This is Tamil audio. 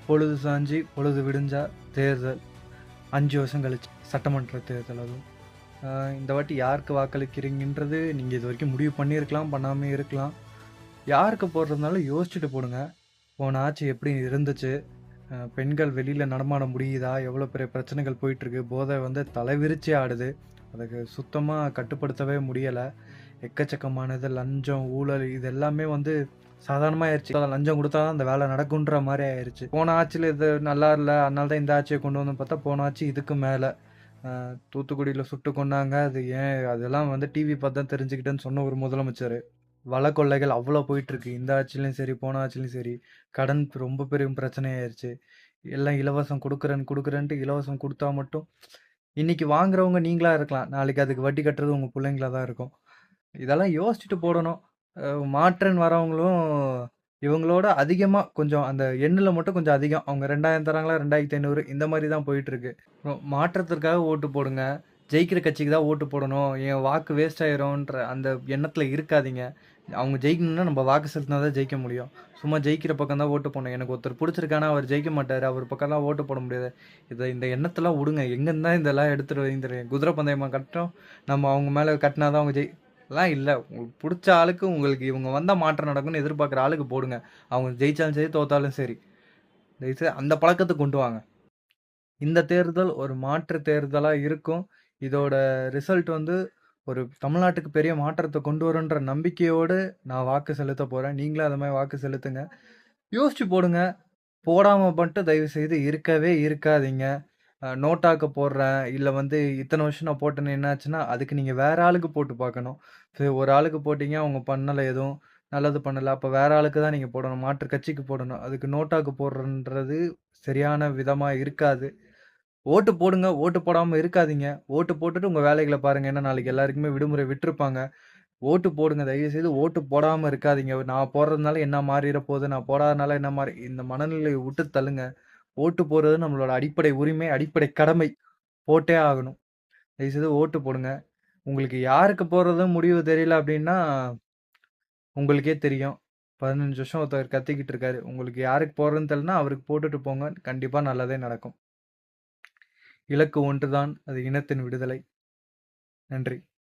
பொழுது சாஞ்சி பொழுது விடிஞ்சா தேர்தல் 5 வருஷம் கழிச்சு சட்டமன்ற தேர்தல். அதுவும் இந்த வாட்டி யாருக்கு வாக்களிக்கிறீங்கன்றது நீங்கள் இது வரைக்கும் முடிவு பண்ணியிருக்கலாம், பண்ணாமல் இருக்கலாம். யாருக்கு போடுறதுனாலும் யோசிச்சுட்டு போடுங்க. போன ஆட்சி எப்படி இருந்துச்சு, பெண்கள் வெளியில் நடமாட முடியுதா, எவ்வளோ பெரிய பிரச்சனைகள் போயிட்டுருக்கு, போதை வந்து தலைவிரிச்சி ஆடுது, அதுக்கு சுத்தமாக கட்டுப்படுத்தவே முடியலை. எக்கச்சக்கமானது லஞ்சம் ஊழல் இது எல்லாமே வந்து சாதாரணமாக ஆயிடுச்சு. லஞ்சம் கொடுத்தா தான் அந்த வேலை நடக்குன்ற மாதிரி ஆயிடுச்சு. போன ஆட்சியில் இது நல்லா இல்லை, அதனால தான் இந்த ஆட்சியை கொண்டு வந்து பார்த்தா போன ஆட்சி இதுக்கு மேலே தூத்துக்குடியில் சுட்டு கொண்டாங்க. அது ஏன் அதெல்லாம் வந்து டிவி பார்த்து தான் தெரிஞ்சுக்கிட்டேன்னு சொன்ன ஒரு முதலமைச்சர். வள கொள்ளைகள் அவ்வளோ போயிட்டுருக்கு இந்த ஆட்சிலையும் சரி போன ஆட்சிலையும் சரி. கடன் ரொம்ப பெரிய பிரச்சனையாயிருச்சு. எல்லாம் இலவசம் கொடுக்குறேன்ட்டு இலவசம் கொடுத்தா மட்டும் இன்னைக்கு வாங்குறவங்க நீங்களா இருக்கலாம், நாளைக்கு அதுக்கு வட்டி கட்டுறது உங்கள் பிள்ளைங்களா தான் இருக்கும். இதெல்லாம் யோசிச்சுட்டு போடணும். மாற்றன்னு வரவங்களும் இவங்களோட அதிகமாக கொஞ்சம் அந்த எண்ணில் மட்டும் கொஞ்சம் அதிகம். அவங்க 2000 தராங்களா 2500 இந்த மாதிரி தான் போயிட்டுருக்கு. மாற்றத்திற்காக ஓட்டு போடுங்க. ஜெயிக்கிற கட்சிக்கு தான் ஓட்டு போடணும், என் வாக்கு வேஸ்ட் ஆயிரும்ன்ற அந்த எண்ணத்தில் இருக்காதீங்க. அவங்க ஜெயிக்கணும்னா நம்ம வாக்கு செலுத்தினா தான் ஜெயிக்க முடியும். சும்மா ஜெயிக்கிற பக்கம் தான் ஓட்டு போடணும். எனக்கு ஒருத்தர் பிடிச்சிருக்கானா அவர் ஜெயிக்க மாட்டார், அவர் பக்கம்லாம் ஓட்டு போட முடியாது. இந்த எண்ணத்தெல்லாம் விடுங்க. எங்கேருந்து தான் இதெல்லாம் எடுத்துகிட்டு வைந்துருங்க. குதிரை பந்தயமாக கட்டணும், நம்ம அவங்க மேலே கட்டினா தான் அவங்க எல்லாம் இல்லை. உங்களுக்கு பிடிச்ச ஆளுக்கு உங்களுக்கு இவங்க வந்தால் மாற்றம் நடக்கும்னு எதிர்பார்க்குற ஆளுக்கு போடுங்க. அவங்க ஜெயிச்சாலும் சரி தோத்தாலும் சரி. தயவுசெய்து அந்த பழக்கத்தை கொண்டு வாங்க. இந்த தேர்தல் ஒரு மாற்று தேர்தலாக இருக்கும். இதோட ரிசல்ட் வந்து ஒரு தமிழ்நாட்டுக்கு பெரிய மாற்றத்தை கொண்டு வரும்ன்ற நம்பிக்கையோடு நான் வாக்கு செலுத்த போகிறேன். நீங்களும் அதை மாதிரி வாக்கு செலுத்துங்க. யோசிச்சு போடுங்க. போடாமல் மட்டும் தயவுசெய்து இருக்கவே இருக்காதீங்க. நோட்டாக்கு போடுறேன், இல்லை வந்து இத்தனை வருஷம் நான் போட்டேன்னு என்னாச்சுன்னா அதுக்கு நீங்கள் வேற ஆளுக்கு போட்டு பார்க்கணும். சரி, ஒரு ஆளுக்கு போட்டிங்க அவங்க பண்ணலை, எதுவும் நல்லது பண்ணலை, அப்போ வேற ஆளுக்கு தான் நீங்கள் போடணும், மாற்று கட்சிக்கு போடணும். அதுக்கு நோட்டாக்கு போடுறன்றது சரியான விதமாக இருக்காது. ஓட்டு போடுங்க, ஓட்டு போடாமல் இருக்காதீங்க. ஓட்டு போட்டுட்டு உங்கள் வேலைகளை பாருங்கள். ஏன்னா நாளைக்கு எல்லாருக்குமே விடுமுறை விட்டுருப்பாங்க. ஓட்டு போடுங்க. தயவுசெய்து ஓட்டு போடாமல் இருக்காதீங்க. நான் போடுறதுனால என்ன மாறிட போகுது, நான் போடாதனால என்ன மாறி, இந்த மனநிலையை விட்டு தள்ளுங்க. ஓட்டு போடுறது நம்மளோட அடிப்படை உரிமை, அடிப்படை கடமை. போட்டே ஆகணும். தயவுசெய்து ஓட்டு போடுங்க. உங்களுக்கு யாருக்கு போடுறதும் முடிவு தெரியல அப்படின்னா உங்களுக்கே தெரியும். 15 வருஷம் ஒருத்தர் கத்திக்கிட்டு இருக்காரு. உங்களுக்கு யாருக்கு போடுறதுன்னு தெரியலனா அவருக்கு போட்டுட்டு போங்க. கண்டிப்பாக நல்லதே நடக்கும். இலக்கு ஒன்றுதான், அது இனத்தின் விடுதலை. நன்றி.